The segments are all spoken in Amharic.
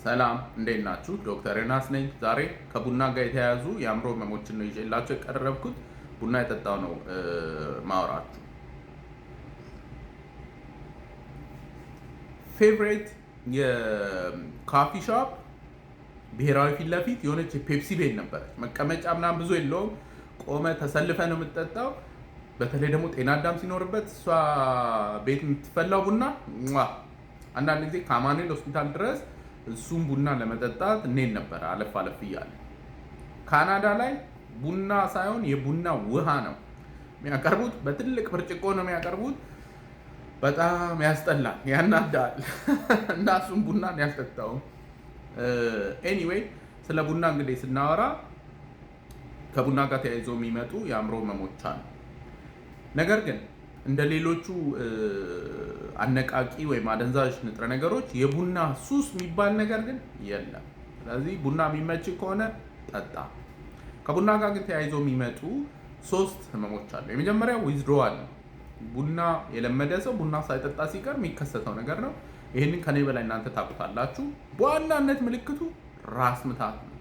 ሰላም እንዴት ናችሁ? ዶክተር ዮናስ ነኝ። ዛሬ ከቡና ጋር የተያያዙ የአእምሮ ህመሞችን ነው ይዤላችሁ የቀረብኩት። ቡና የጠጣው ነው ማወራችሁ። ፌቨሬት የካፊ ሾፕ ብሔራዊ ፊት ለፊት የሆነች ፔፕሲ ቤት ነበረች። መቀመጫ ምናምን ብዙ የለውም። ቆመ ተሰልፈ ነው የምትጠጣው። በተለይ ደግሞ ጤና አዳም ሲኖርበት እሷ ቤት የምትፈላው ቡና አንዳንድ ጊዜ ከአማኑኤል ሆስፒታል ድረስ እሱም ቡና ለመጠጣት እንሄድ ነበረ። አለፍ አለፍ እያለ ካናዳ ላይ ቡና ሳይሆን የቡና ውሃ ነው የሚያቀርቡት። በትልቅ ብርጭቆ ነው የሚያቀርቡት። በጣም ያስጠላል፣ ያናዳል እና እሱም ቡና ያስጠጣው። ኤኒዌይ ስለ ቡና እንግዲህ ስናወራ ከቡና ጋር ተያይዞ የሚመጡ የአእምሮ ህመሞች አሉ። ነገር ግን እንደ ሌሎቹ አነቃቂ ወይም አደንዛዥ ንጥረ ነገሮች የቡና ሱስ የሚባል ነገር ግን የለም። ስለዚህ ቡና የሚመች ከሆነ ጠጣ። ከቡና ጋር ግን ተያይዞ የሚመጡ 3 ህመሞች አሉ። የመጀመሪያው ዊዝድሮዋል ነው። ቡና የለመደ ሰው ቡና ሳይጠጣ ሲቀር የሚከሰተው ነገር ነው። ይህንን ከኔ በላይ እናንተ ታውቁታላችሁ። በዋናነት ምልክቱ ራስ ምታት ነው።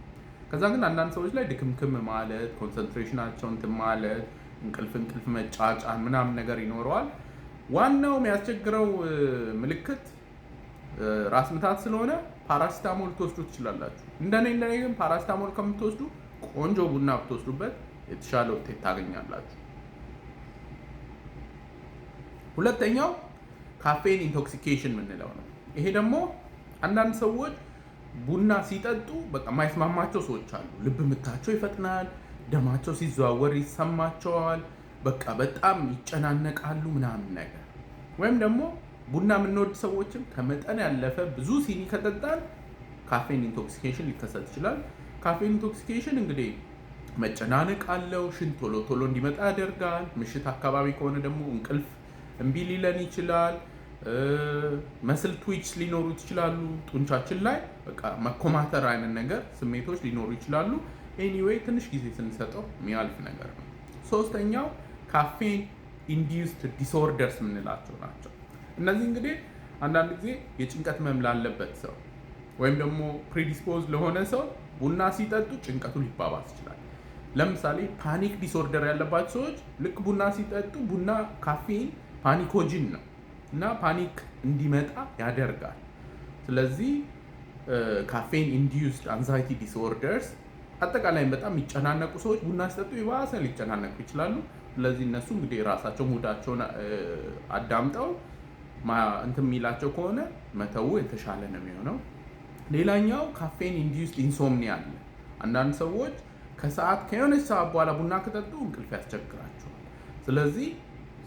ከዛ ግን አንዳንድ ሰዎች ላይ ድክምክም ማለት፣ ኮንሰንትሬሽናቸው እንትን ማለት፣ እንቅልፍ መጫጫን ምናምን ነገር ይኖረዋል። ዋናው የሚያስቸግረው ምልክት ራስ ምታት ስለሆነ ፓራሲታሞል ትወስዱ ትችላላችሁ። እንደኔ ግን ፓራሲታሞል ከምትወስዱ ቆንጆ ቡና ብትወስዱበት የተሻለ ውጤት ታገኛላችሁ። ሁለተኛው ካፌን ኢንቶክሲኬሽን የምንለው ነው። ይሄ ደግሞ አንዳንድ ሰዎች ቡና ሲጠጡ በቃ የማይስማማቸው ሰዎች አሉ። ልብ ምታቸው ይፈጥናል፣ ደማቸው ሲዘዋወር ይሰማቸዋል፣ በቃ በጣም ይጨናነቃሉ ምናምን ነገር። ወይም ደግሞ ቡና የምንወድ ሰዎችም ከመጠን ያለፈ ብዙ ሲኒ ከጠጣን ካፌን ኢንቶክሲኬሽን ሊከሰት ይችላል። ካፌን ኢንቶክሲኬሽን እንግዲህ መጨናነቅ አለው፣ ሽንት ቶሎ ቶሎ እንዲመጣ ያደርጋል። ምሽት አካባቢ ከሆነ ደግሞ እንቅልፍ እምቢ ሊለን ይችላል። መስል ትዊች ሊኖሩት ይችላሉ። ጡንቻችን ላይ በቃ መኮማተር አይነት ነገር ስሜቶች ሊኖሩ ይችላሉ። ኤኒዌይ ትንሽ ጊዜ ስንሰጠው የሚያልፍ ነገር ነው። ሶስተኛው ካፌን ኢንዲዩስድ ዲስኦርደርስ የምንላቸው ናቸው። እነዚህ እንግዲህ አንዳንድ ጊዜ የጭንቀት ህመም ላለበት ሰው ወይም ደግሞ ፕሪዲስፖዝ ለሆነ ሰው ቡና ሲጠጡ ጭንቀቱ ሊባባስ ይችላል። ለምሳሌ ፓኒክ ዲስኦርደር ያለባቸው ሰዎች ልክ ቡና ሲጠጡ ቡና ካፌን ፓኒኮጂን ነው እና ፓኒክ እንዲመጣ ያደርጋል። ስለዚህ ካፌን ኢንዲዩስድ አንዛይቲ ዲስኦርደርስ አጠቃላይ በጣም የሚጨናነቁ ሰዎች ቡና ሲጠጡ የባሰ ሊጨናነቁ ይችላሉ። ስለዚህ እነሱ እንግዲህ ራሳቸው ሙዳቸውን አዳምጠው እንትን የሚላቸው ከሆነ መተው የተሻለ ነው የሚሆነው። ሌላኛው ካፌን ኢንዲዩስድ ኢንሶምኒያ አለ። አንዳንድ ሰዎች ከሆነች ሰዓት በኋላ ቡና ከጠጡ እንቅልፍ ያስቸግራቸዋል። ስለዚህ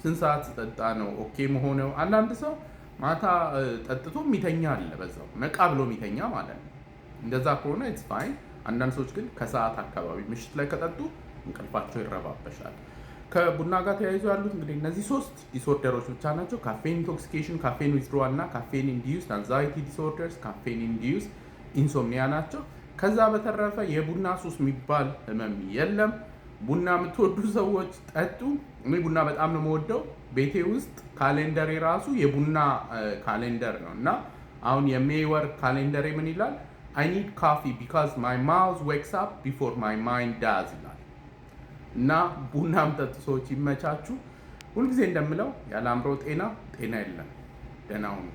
ስንት ሰዓት ስጠጣ ነው ኦኬ መሆነው? አንዳንድ ሰው ማታ ጠጥቶ የሚተኛ አለ፣ በዛው ነቃ ብሎ የሚተኛ ማለት ነው። እንደዛ ከሆነ ኢትስ ፋይን። አንዳንድ ሰዎች ግን ከሰዓት አካባቢ ምሽት ላይ ከጠጡ እንቅልፋቸው ይረባበሻል። ከቡና ጋር ተያይዞ ያሉት እንግዲህ እነዚህ 3 ዲስኦርደሮች ብቻ ናቸው። ካፌን ኢንቶክሲኬሽን፣ ካፌን ዊዝድሮዋል እና ካፌን ኢንዲዩስድ አንዛይቲ ዲስኦርደርስ፣ ካፌን ኢንዲዩስድ ኢንሶምኒያ ናቸው። ከዛ በተረፈ የቡና ሱስ የሚባል ህመም የለም። ቡና የምትወዱ ሰዎች ጠጡ። እኔ ቡና በጣም ነው የምወደው። ቤቴ ውስጥ ካሌንደር የራሱ የቡና ካሌንደር ነው እና አሁን የሜይ ወር ካሌንደር ምን ይላል? I need coffee because my mouth wakes up before my mind does ይላል። እና ቡና የምጠጡ ሰዎች ይመቻችሁ። ሁልጊዜ እንደምለው ያለ አእምሮ ጤና የለም። ደህና ሁኑ።